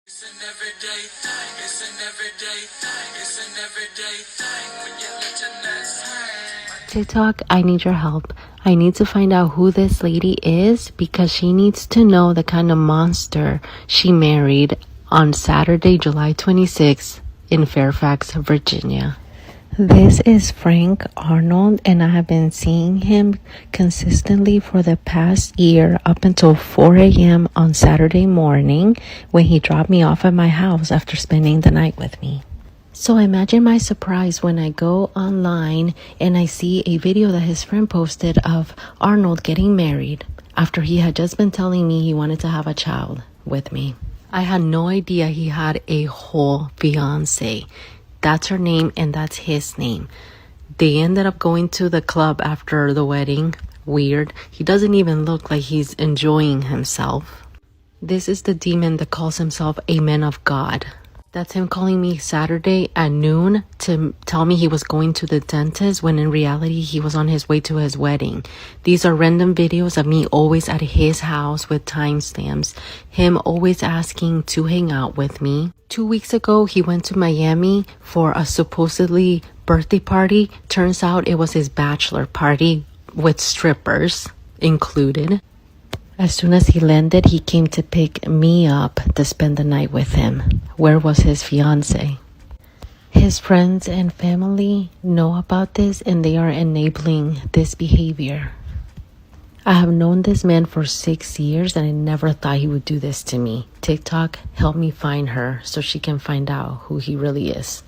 It's an everyday thing, it's an everyday thing, it's an everyday thing when you let your nuts hang. TikTok, I need your help. I need to find out who this lady is because she needs to know the kind of monster she married on Saturday, July 26th in Fairfax, Virginia. This is Frank Arnold, and I have been seeing him consistently for the past year up until 4 a.m. on Saturday morning when he dropped me off at my house after spending the night with me. So imagine my surprise when I go online and I see a video that his friend posted of Arnold getting married after he had just been telling me he wanted to have a child with me. I had no idea he had a whole fiance. That's her name and that's his name. They ended up going to the club after the wedding. Weird. He doesn't even look like he's enjoying himself. This is the demon that calls himself a man of God. That's him calling me Saturday at noon to tell me he was going to the dentist when in reality he was on his way to his wedding. These are random videos of me always at his house with timestamps. Him always asking to hang out with me. 2 weeks ago, he went to Miami for a supposedly birthday party. Turns out it was his bachelor party with strippers included. As soon as he landed, he came to pick me up to spend the night with him. Where was his fiance? His friends and family know about this and they are enabling this behavior. I have known this man for 6 years and I never thought he would do this to me. TikTok, help me find her so she can find out who he really is.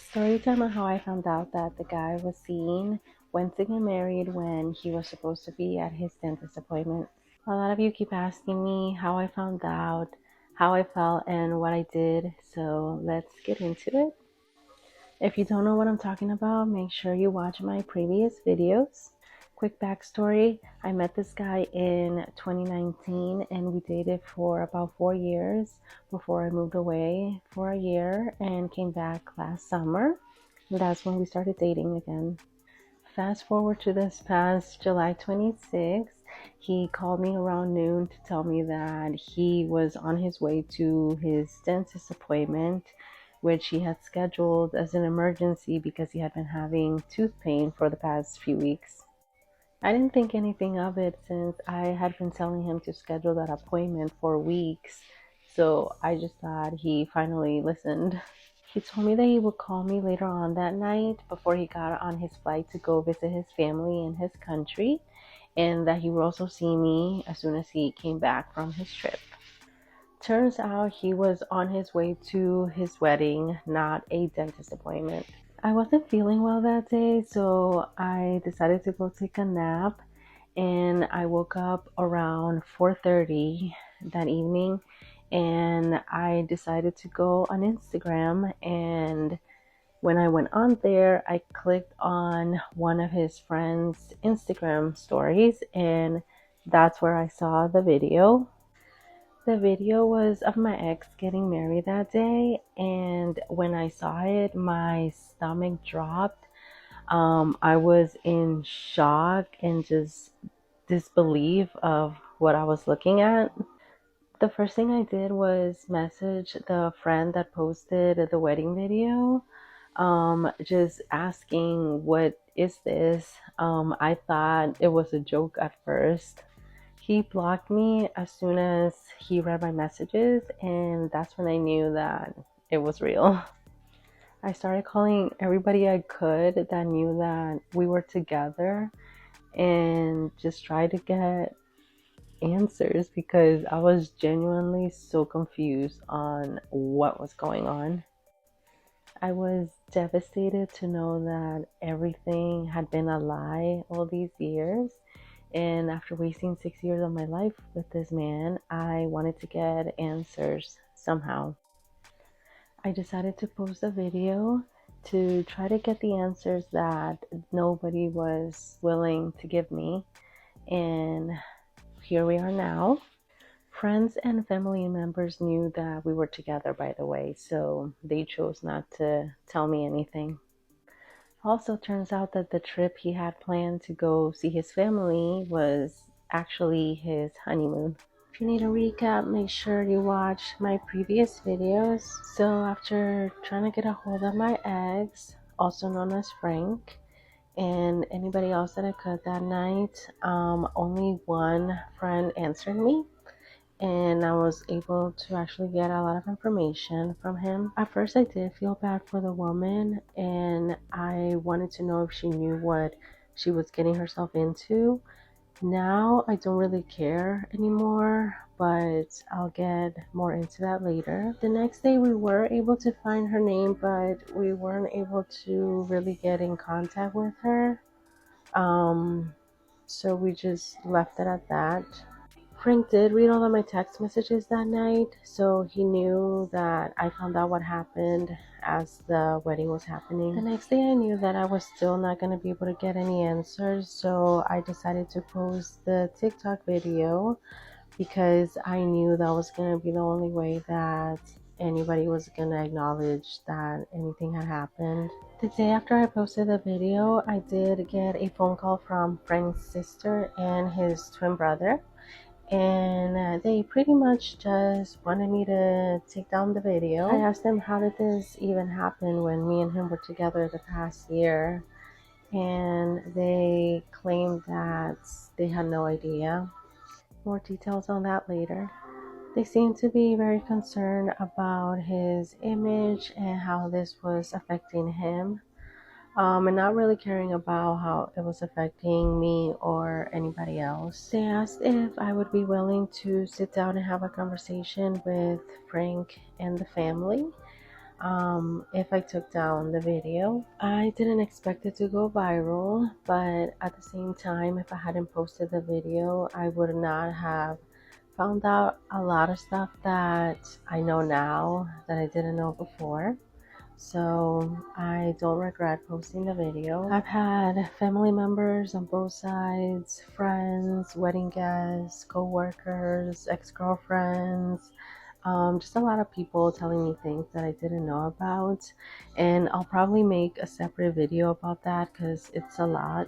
Story time on how I found out that the guy was seen went to get married when he was supposed to be at his dentist appointment. A lot of you keep asking me how I found out, how I felt, and what I did, so let's get into it. If you don't know what I'm talking about, make sure you watch my previous videos. Quick backstory, I met this guy in 2019 and we dated for about 4 years before I moved away for a year and came back last summer. That's when we started dating again. Fast forward to this past July 26th, he called me around noon to tell me that he was on his way to his dentist appointment, which he had scheduled as an emergency because he had been having tooth pain for the past few weeks. I didn't think anything of it since I had been telling him to schedule that appointment for weeks, so I just thought he finally listened. He told me that he would call me later on that night before he got on his flight to go visit his family in his country, and that he would also see me as soon as he came back from his trip. Turns out he was on his way to his wedding, not a dentist appointment. I wasn't feeling well that day, so I decided to go take a nap, and I woke up around 4:30 that evening and I decided to go on Instagram, and when I went on there I clicked on one of his friends' Instagram stories and that's where I saw the video. The video was of my ex getting married that day, and when I saw it my stomach dropped. I was in shock and just disbelief of what I was looking at. The first thing I did was message the friend that posted the wedding video, just asking, what is this? I thought it was a joke at first. He blocked me as soon as he read my messages, and that's when I knew that it was real. I started calling everybody I could that knew that we were together and just tried to get answers because I was genuinely so confused on what was going on. I was devastated to know that everything had been a lie all these years, and after wasting 6 years of my life with this man, I wanted to get answers somehow. I decided to post a video to try to get the answers that nobody was willing to give me, and here we are now. Friends and family members knew that we were together, by the way, so they chose not to tell me anything. Also, turns out that the trip he had planned to go see his family was actually his honeymoon. If you need a recap, make sure you watch my previous videos. So after trying to get a hold of my ex, also known as Frank, and anybody else that I could that night, only one friend answered me, and I was able to actually get a lot of information from him. At first I did feel bad for the woman, and I wanted to know if she knew what she was getting herself into. Now I don't really care anymore, but I'll get more into that later. The next day we were able to find her name, but we weren't able to really get in contact with her. So we just left it at that. Frank did read all of my text messages that night, so he knew that I found out what happened as the wedding was happening. The next day I knew that I was still not going to be able to get any answers, so I decided to post the TikTok video because I knew that was going to be the only way that anybody was going to acknowledge that anything had happened. The day after I posted the video, I did get a phone call from Frank's sister and his twin brother, and they pretty much just wanted me to take down the video. I asked them, how did this even happen when me and him were together the past year? And they claimed that they had no idea. More details on that later. They seemed to be very concerned about his image and how this was affecting him. And not really caring about how it was affecting me or anybody else. They asked if I would be willing to sit down and have a conversation with Frank and the family if I took down the video. I didn't expect it to go viral, but at the same time, if I hadn't posted the video, I would not have found out a lot of stuff that I know now that I didn't know before. So I don't regret posting the video. I've had family members on both sides, friends, wedding guests, co-workers, ex-girlfriends, just a lot of people telling me things that I didn't know about, and I'll probably make a separate video about that because it's a lot.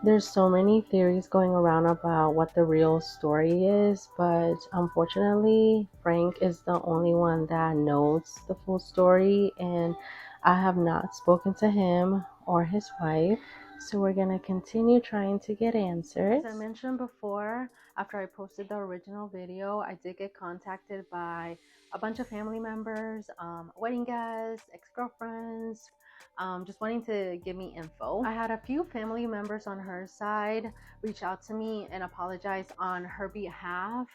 There's so many theories going around about what the real story is, but unfortunately, Frank is the only one that knows the full story, and I have not spoken to him or his wife. So we're gonna continue trying to get answers. As I mentioned before, after I posted the original video, I did get contacted by a bunch of family members, wedding guests, ex-girlfriends, just wanting to give me info. I had a few family members on her side reach out to me and apologize on her behalf,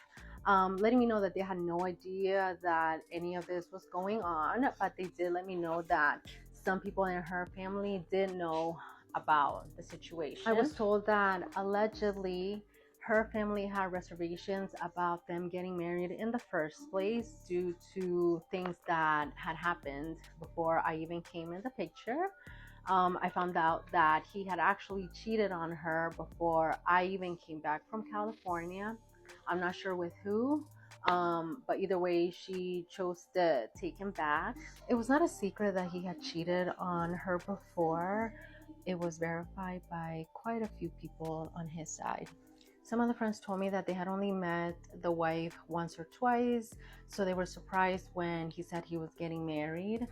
letting me know that they had no idea that any of this was going on, but they did let me know that some people in her family did know about the situation. I was told that allegedly her family had reservations about them getting married in the first place due to things that had happened before I even came in the picture. I found out that he had actually cheated on her before I even came back from California. I'm not sure with who, but either way, she chose to take him back. It was not a secret that he had cheated on her before. It was verified by quite a few people on his side. Some of the friends told me that they had only met the wife once or twice, so they were surprised when he said he was getting married.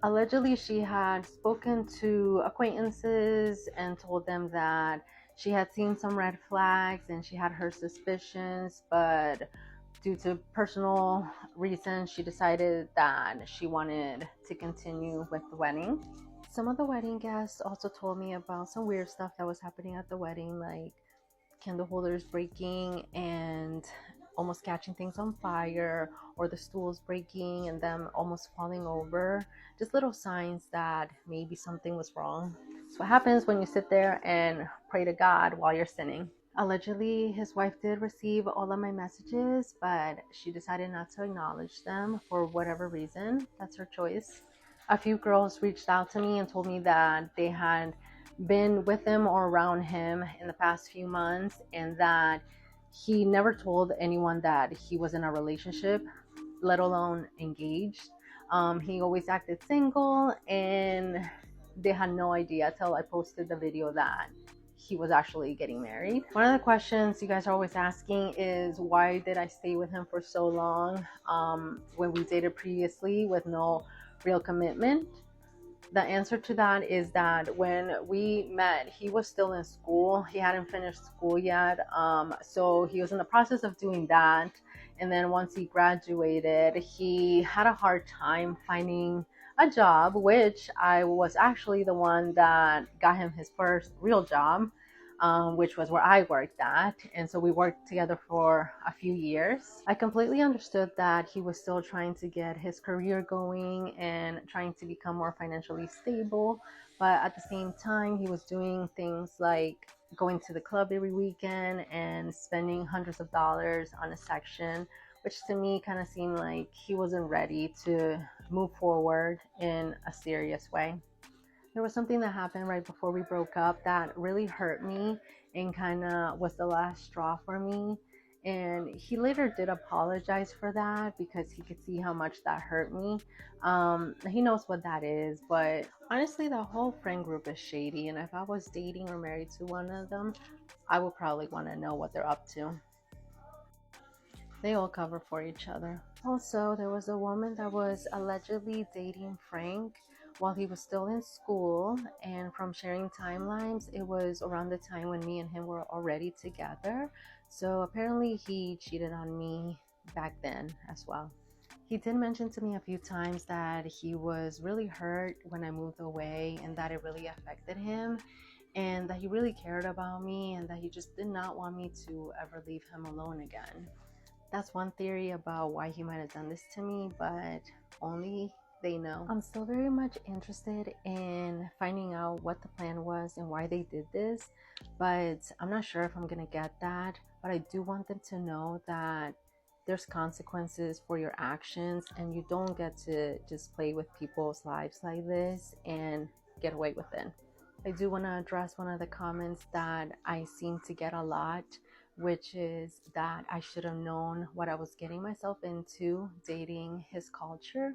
Allegedly, she had spoken to acquaintances and told them that she had seen some red flags and she had her suspicions, but due to personal reasons, she decided that she wanted to continue with the wedding. Some of the wedding guests also told me about some weird stuff that was happening at the wedding, like candle holders breaking and almost catching things on fire, or the stools breaking and them almost falling over. Just little signs that maybe something was wrong. It's what happens when you sit there and pray to God while you're sinning. Allegedly, his wife did receive all of my messages, but she decided not to acknowledge them for whatever reason. That's her choice. A few girls reached out to me and told me that they had been with him or around him in the past few months, and that he never told anyone that he was in a relationship, let alone engaged. He always acted single, and they had no idea till I posted the video that he was actually getting married. One of the questions you guys are always asking is, why did I stay with him for so long when we dated previously with no real commitment? The answer to that is that when we met, he was still in school. He hadn't finished school yet. So he was in the process of doing that. And then once he graduated, he had a hard time finding a job, which I was actually the one that got him his first real job, which was where I worked at. And so we worked together for a few years. I completely understood that he was still trying to get his career going and trying to become more financially stable. But at the same time, he was doing things like going to the club every weekend and spending hundreds of dollars on a section, which to me kind of seemed like he wasn't ready to move forward in a serious way. There was something that happened right before we broke up that really hurt me and kind of was the last straw for me. And he later did apologize for that because he could see how much that hurt me. He knows what that is, but honestly, the whole friend group is shady. And if I was dating or married to one of them, I would probably want to know what they're up to. They all cover for each other. Also, there was a woman that was allegedly dating Frank while he was still in school, and from sharing timelines, it was around the time when me and him were already together. So apparently he cheated on me back then as well. He did mention to me a few times that he was really hurt when I moved away and that it really affected him, and that he really cared about me and that he just did not want me to ever leave him alone again. That's one theory about why he might have done this to me, but only they know. I'm still very much interested in finding out what the plan was and why they did this, but I'm not sure if I'm gonna get that. But I do want them to know that there's consequences for your actions, and you don't get to just play with people's lives like this and get away with it. I do want to address one of the comments that I seem to get a lot, which is that I should have known what I was getting myself into dating his culture.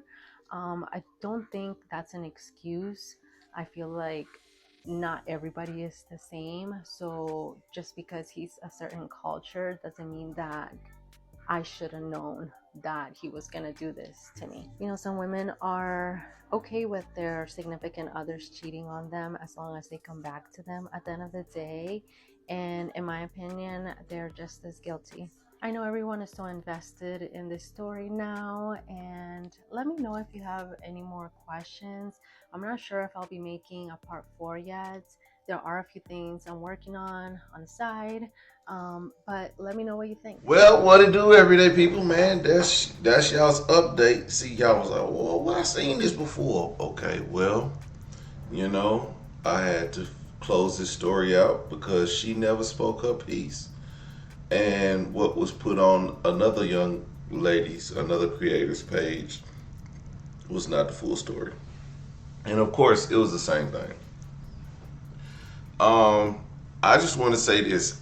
I don't think that's an excuse. I feel like not everybody is the same. So just because he's a certain culture doesn't mean that I should have known that he was gonna do this to me. You know, some women are okay with their significant others cheating on them as long as they come back to them at the end of the day. And in my opinion, they're just as guilty. I know everyone is so invested in this story now, and let me know if you have any more questions. I'm not sure if I'll be making a part 4 yet. There are a few things I'm working on the side, but let me know what you think. Well, what it do, everyday people, man? That's y'all's update. See, y'all was like, well, I seen this before. Okay, well, you know, I had to close this story out because she never spoke her piece. And what was put on another young lady's, another creator's page was not the full story. And of course, it was the same thing. Um, I just want to say this: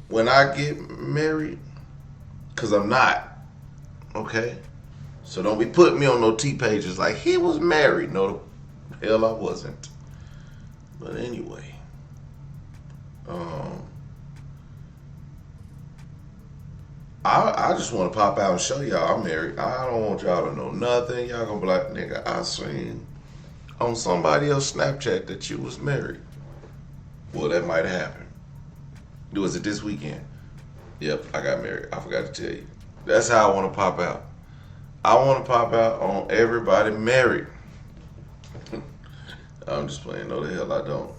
when I get married, because I'm not, okay. So don't be putting me on no T pages like he was married. No, the hell I wasn't. But anyway, um, I just want to pop out and show y'all I'm married. I don't want y'all to know nothing. Y'all gonna be like, nigga, I seen on somebody else Snapchat that you was married. Well, that might happen. Was it this weekend? Yep, I got married. I forgot to tell you. That's how I want to pop out. I want to pop out on everybody married. I'm just playing. No, the hell I don't.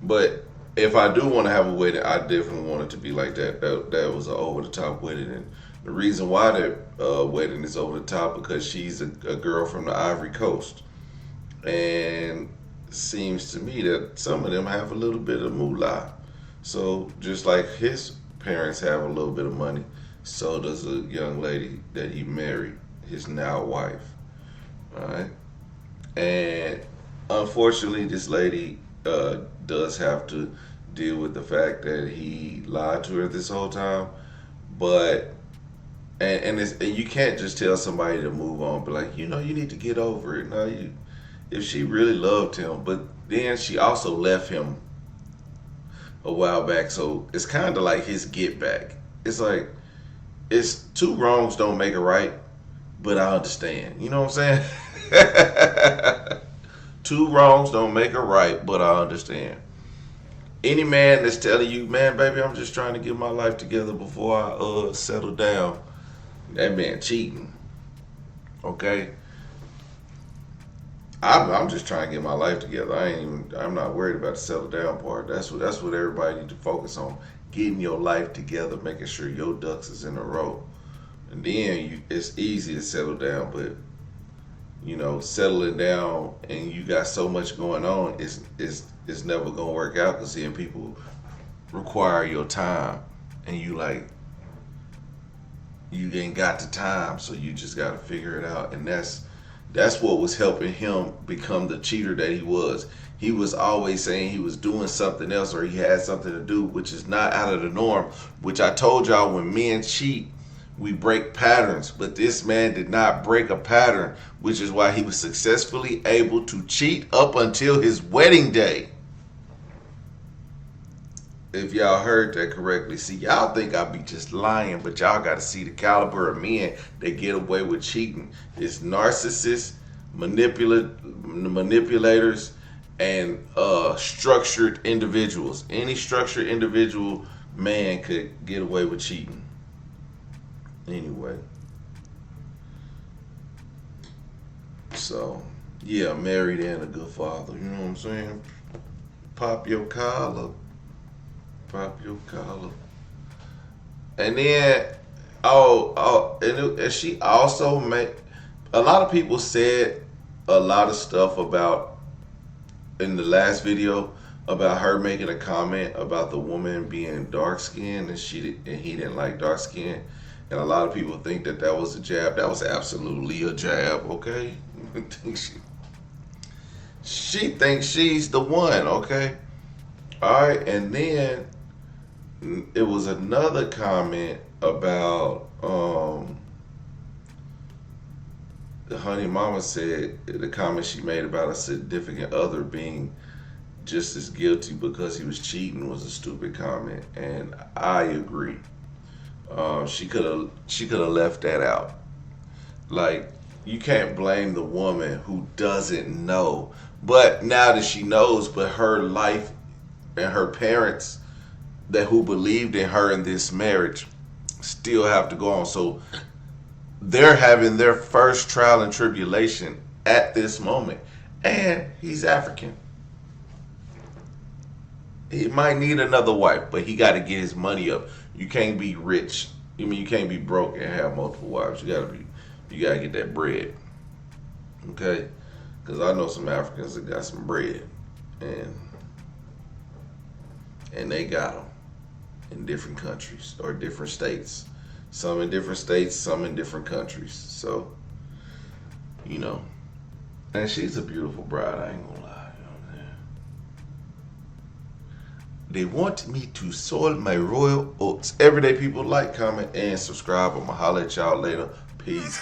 But if I do want to have a wedding, I definitely want it to be like that. That was an over the top wedding, and the reason why that wedding is over the top because she's a girl from the Ivory Coast, and seems to me that some of them have a little bit of moolah. So just like his parents have a little bit of money, so does a young lady that he married, his now wife. All right, and unfortunately, this lady does have to deal with the fact that he lied to her this whole time. But and you can't just tell somebody to move on, but like you know, you need to get over it. No, if she really loved him, but then she also left him a while back, so it's kind of like his get back. It's like, it's two wrongs don't make a right, but I understand. You know what I'm saying? Two wrongs don't make a right, but I understand. Any man that's telling you, man, baby, I'm just trying to get my life together before I settle down, that man cheating. Okay? I'm just trying to get my life together. I'm not worried about the settle down part. That's what everybody need to focus on. Getting your life together, making sure your ducks is in a row. And then it's easy to settle down, but you know, settling down and you got so much going on, it's never gonna work out, because then people require your time and you ain't got the time, so you just gotta figure it out. And that's what was helping him become the cheater that he was. He was always saying he was doing something else or he had something to do, which is not out of the norm, which I told y'all, when men cheat, we break patterns. But this man did not break a pattern, which is why he was successfully able to cheat up until his wedding day. If y'all heard that correctly. See, y'all think I be just lying, but y'all got to see the caliber of men that get away with cheating. It's narcissists, manipulators, and structured individuals. Any structured individual man could get away with cheating. Anyway. So, yeah, married and a good father. You know what I'm saying? Pop your collar. Pop your collar. And then, and she also made, a lot of people said a lot of stuff about, in the last video, about her making a comment about the woman being dark skinned and he didn't like dark skin. And a lot of people think that was a jab. That was absolutely a jab, okay? She thinks she's the one, okay? All right, and then it was another comment about the honey mama said, the comment she made about a significant other being just as guilty because he was cheating was a stupid comment, and I agree. She could have left that out. Like, you can't blame the woman who doesn't know, but now that she knows, but her life and her parents who believed in her in this marriage still have to go on. So they're having their first trial and tribulation at this moment. And he's African. He might need another wife, but he got to get his money up. You can't be rich. You can't be broke and have multiple wives. You gotta get that bread. Okay? Because I know some Africans that got some bread. And they got them in different countries or different states. Some in different states, some in different countries. So, you know. And she's a beautiful bride, I ain't gonna lie. You know what I'm saying? They want me to soil my royal oats. Everyday people, like, comment, and subscribe. I'ma holler at y'all later. Peace.